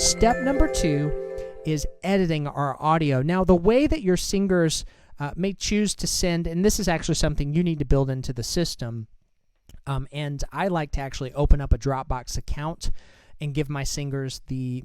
step number 2 is editing our audio. Now, the way that your singers may choose to send, and this is actually something you need to build into the system, and I like to actually open up a Dropbox account and give my singers the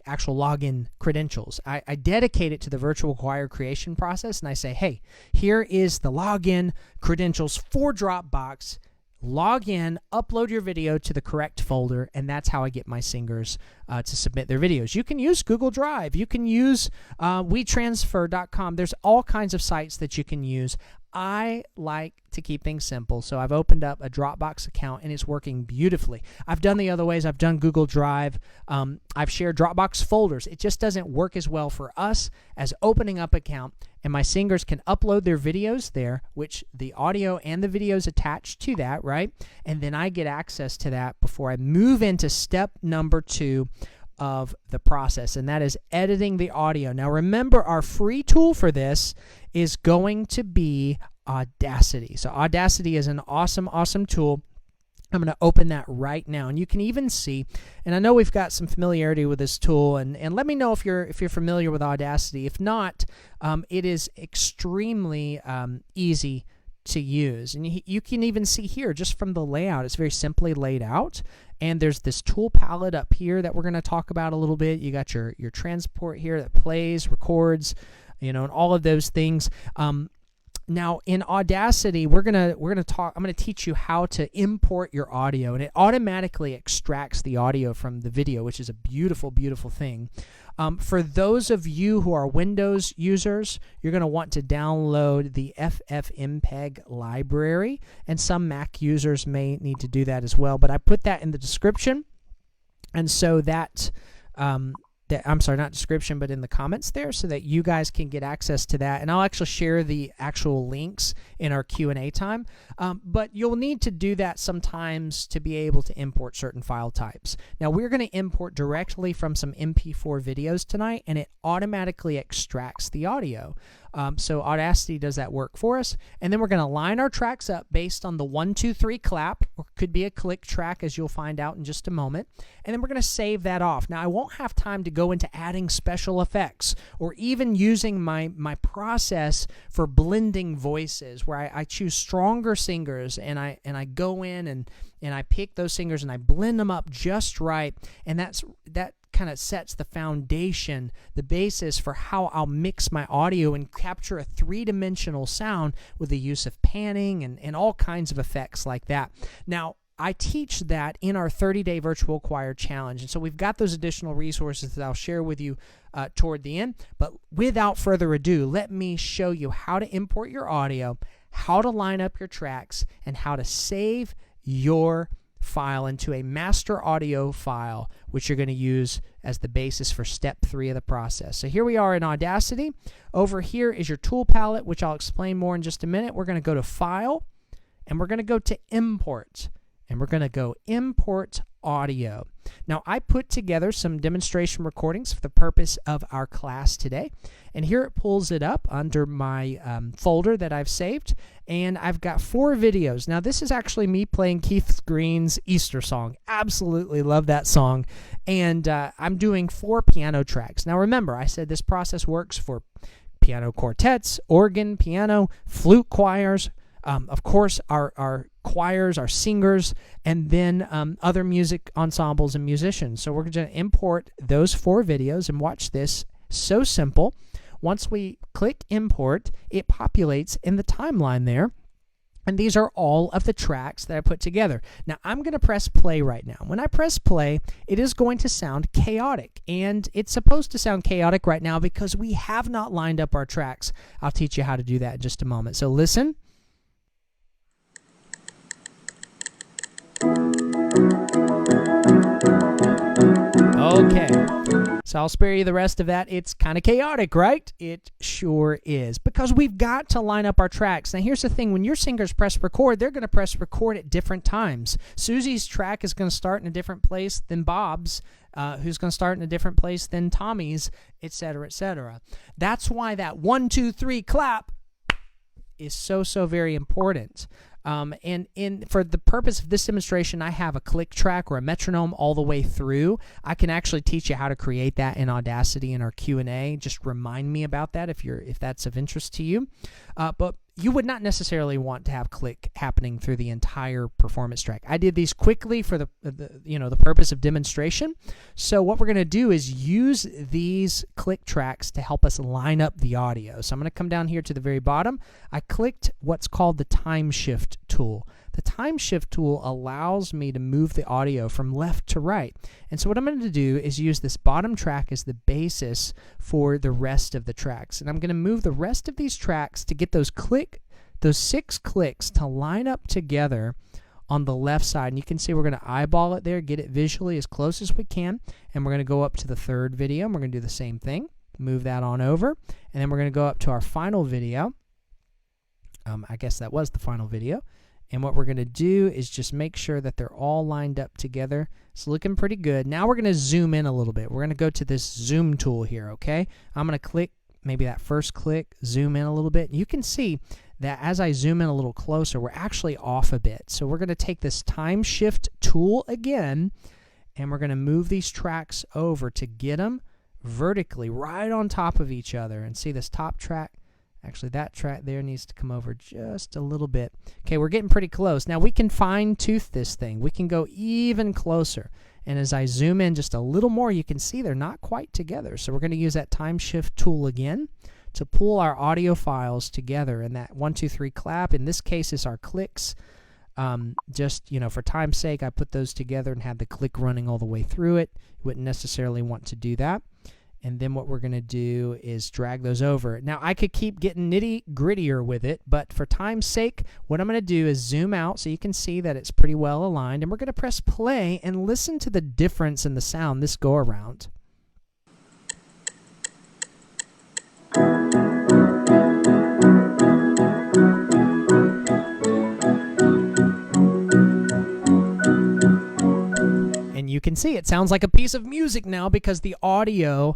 actual login credentials. I dedicate it to the virtual choir creation process, and I say, hey, here is the login credentials for Dropbox. Log in, upload your video to the correct folder, and that's how I get my singers to submit their videos. You can use Google Drive. You can use WeTransfer.com. There's all kinds of sites that you can use. I like to keep things simple, so I've opened up a Dropbox account, and it's working beautifully. I've done the other ways. I've done Google Drive. I've shared Dropbox folders. It just doesn't work as well for us as opening up an account, and my singers can upload their videos there, which the audio and the videos attached to that, right? And then I get access to that before I move into step number 2 of the process, and that is editing the audio. Now remember, our free tool for this is going to be Audacity. So Audacity is an awesome tool. I'm going to open that right now, and you can even see, and I know we've got some familiarity with this tool, and let me know if you're familiar with Audacity. If not, it is extremely easy to use, and you can even see here just from the layout, it's very simply laid out. And there's this tool palette up here that we're going to talk about a little bit. You got your transport here that plays, records, and all of those things. Now in Audacity, we're gonna talk. I'm gonna teach you how to import your audio, and it automatically extracts the audio from the video, which is a beautiful thing. For those of you who are Windows users, you're going to want to download the FFmpeg library, and some Mac users may need to do that as well. But I put that in the description, and so that I'm sorry, not description, but in the comments there, so that you guys can get access to that. And I'll actually share the actual links in our Q&A time. But you'll need to do that sometimes to be able to import certain file types. Now, we're going to import directly from some MP4 videos tonight, and it automatically extracts the audio. So Audacity does that work for us. And then we're going to line our tracks up based on the 1, 2, 3 clap, or could be a click track, as you'll find out in just a moment. And then we're going to save that off. Now, I won't have time to go into adding special effects or even using my process for blending voices, where I choose stronger singers, and I go in and I pick those singers and I blend them up just right. And that kind of sets the foundation, the basis for how I'll mix my audio and capture a 3-dimensional sound with the use of panning and all kinds of effects like that. Now, I teach that in our 30-day virtual choir challenge, and so we've got those additional resources that I'll share with you toward the end. But without further ado, let me show you how to import your audio, how to line up your tracks, and how to save your file into a master audio file, which you're going to use as the basis for step 3 of the process. So here we are in Audacity. Over here is your tool palette, which I'll explain more in just a minute. We're going to go to File, and we're going to go to Import, and we're going to go Import Audio. Now, I put together some demonstration recordings for the purpose of our class today, and here it pulls it up under my folder that I've saved, and I've got 4 videos. Now, this is actually me playing Keith Green's Easter song. Absolutely love that song, and I'm doing 4 piano tracks. Now, remember, I said this process works for piano quartets, organ, piano, flute choirs, of course, our choirs, our singers, and then other music ensembles and musicians. So we're going to import those 4 videos, and watch this. So simple. Once we click import, it populates in the timeline there. And these are all of the tracks that I put together. Now, I'm going to press play right now. When I press play, it is going to sound chaotic. And it's supposed to sound chaotic right now because we have not lined up our tracks. I'll teach you how to do that in just a moment. So listen. Okay, so I'll spare you the rest of that. It's kind of chaotic, right? It sure is, because we've got to line up our tracks. Now, here's the thing. When your singers press record, they're going to press record at different times. Susie's track is going to start in a different place than Bob's, who's going to start in a different place than Tommy's, etc., etc. That's why that 1, 2, 3 clap is so very important. And for the purpose of this demonstration, I have a click track or a metronome all the way through. I can actually teach you how to create that in Audacity in our Q&A. Just remind me about that if that's of interest to you. But you would not necessarily want to have click happening through the entire performance track. I did these quickly for the purpose of demonstration. So what we're going to do is use these click tracks to help us line up the audio. So I'm going to come down here to the very bottom. I clicked what's called the time shift tool. The time shift tool allows me to move the audio from left to right. And so what I'm going to do is use this bottom track as the basis for the rest of the tracks. And I'm going to move the rest of these tracks to get those 6 clicks to line up together on the left side. And you can see we're going to eyeball it there, get it visually as close as we can. And we're going to go up to the third video, and we're going to do the same thing. Move that on over. And then we're going to go up to our final video. I guess that was the final video. And what we're going to do is just make sure that they're all lined up together. It's looking pretty good. Now we're going to zoom in a little bit. We're going to go to this zoom tool here, okay? I'm going to click maybe that first click, zoom in a little bit. You can see that as I zoom in a little closer, we're actually off a bit. So we're going to take this time shift tool again, and we're going to move these tracks over to get them vertically right on top of each other. And see this top track? Actually, that track there needs to come over just a little bit. Okay, we're getting pretty close. Now we can fine-tooth this thing. We can go even closer. And as I zoom in just a little more, you can see they're not quite together. So we're going to use that time shift tool again to pull our audio files together. And that 1, 2, 3 clap, in this case, is our clicks. Just, for time's sake, I put those together and had the click running all the way through it. You wouldn't necessarily want to do that. And then what we're going to do is drag those over. Now, I could keep getting nitty-grittier with it, but for time's sake, what I'm going to do is zoom out so you can see that it's pretty well aligned. And we're going to press play and listen to the difference in the sound this go-around. And you can see it sounds like a piece of music now because the audio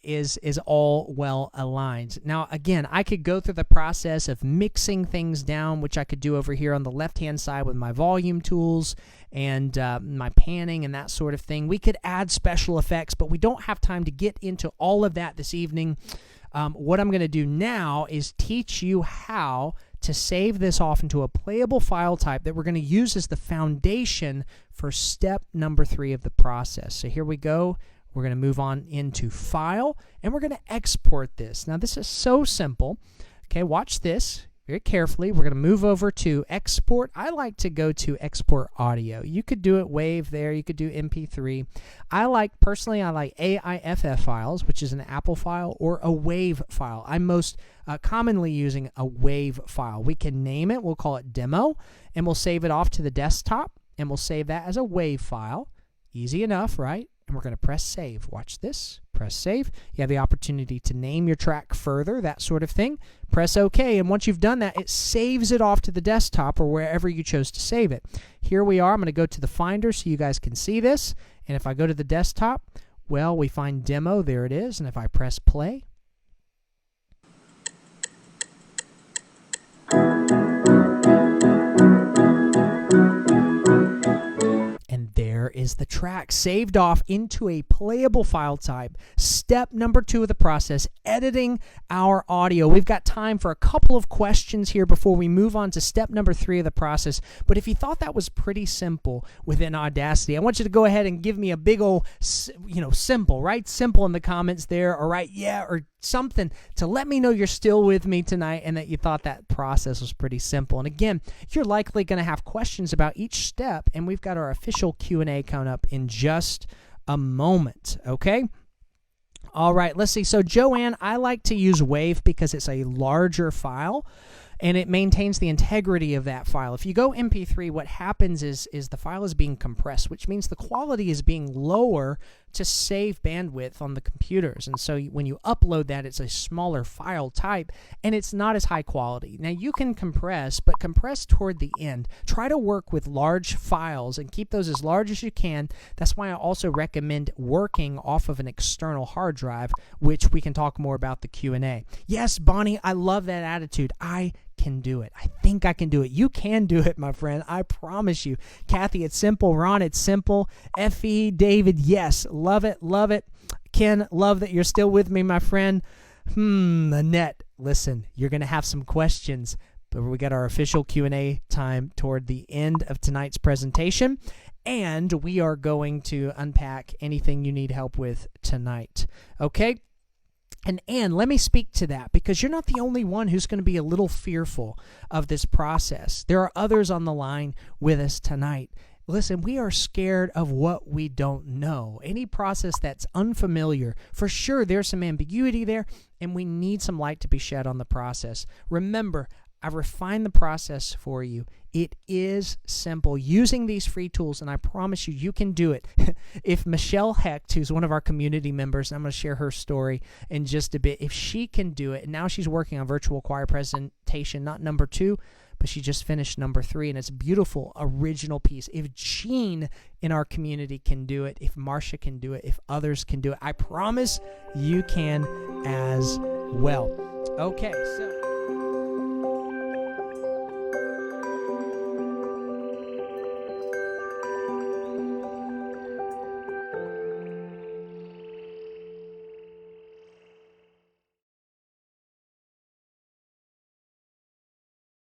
is all well aligned. Now, again, I could go through the process of mixing things down, which I could do over here on the left-hand side with my volume tools and my panning and that sort of thing. We could add special effects, but we don't have time to get into all of that this evening. What I'm going to do now is teach you how to save this off into a playable file type that we're going to use as the foundation for step number 3 of the process. So here we go. We're going to move on into File, and we're going to export this. Now, this is so simple. Okay, watch this very carefully. We're going to move over to Export. I like to go to Export Audio. You could do it WAV there. You could do MP3. Personally, I like AIFF files, which is an Apple file, or a WAV file. I'm most commonly using a WAV file. We can name it. We'll call it Demo, and we'll save it off to the desktop, and we'll save that as a WAV file. Easy enough, right? And we're going to press save. Watch this. Press save. You have the opportunity to name your track further, that sort of thing. Press OK, and once you've done that, it saves it off to the desktop or wherever you chose to save it. Here we are. I'm going to go to the Finder so you guys can see this. And if I go to the desktop, well, we find Demo. There it is. And if I press play, and there is the track saved off into a playable file type. Step number 2 of the process, editing our audio. We've got time for a couple of questions here before we move on to step number 3 of the process. But if you thought that was pretty simple within Audacity, I want you to go ahead and give me a big old, simple, right? Simple in the comments there, or right, yeah, or something to let me know you're still with me tonight and that you thought that process was pretty simple. And again, you're likely going to have questions about each step, and we've got our official Q&A count up in just a moment, okay? All right, let's see. So Joanne, I like to use WAV because it's a larger file and it maintains the integrity of that file. If you go MP3, what happens is the file is being compressed, which means the quality is being lower to save bandwidth on the computers. And so when you upload that, it's a smaller file type, and it's not as high quality. Now, you can compress, but compress toward the end. Try to work with large files and keep those as large as you can. That's why I also recommend working off of an external hard drive, which we can talk more about the Q&A. Yes, Bonnie, I love that attitude. I can do it. I think I can do it. You can do it, my friend. I promise you. Kathy, it's simple. Ron, it's simple. Effie, David, yes. Love it. Love it. Ken, love that you're still with me, my friend. Annette, listen, you're going to have some questions, but we got our official Q&A time toward the end of tonight's presentation, and we are going to unpack anything you need help with tonight. Okay? And Anne, let me speak to that, because you're not the only one who's going to be a little fearful of this process. There are others on the line with us tonight. Listen, we are scared of what we don't know. Any process that's unfamiliar, for sure there's some ambiguity there, and we need some light to be shed on the process. Remember, I've refined the process for you. It is simple. Using these free tools, and I promise you, you can do it. If Michelle Hecht, who's one of our community members, and I'm going to share her story in just a bit, if she can do it, and now she's working on virtual choir presentation, not number 2, but she just finished number 3, and it's a beautiful original piece. If Jean in our community can do it, if Marcia can do it, if others can do it, I promise you can as well. Okay, so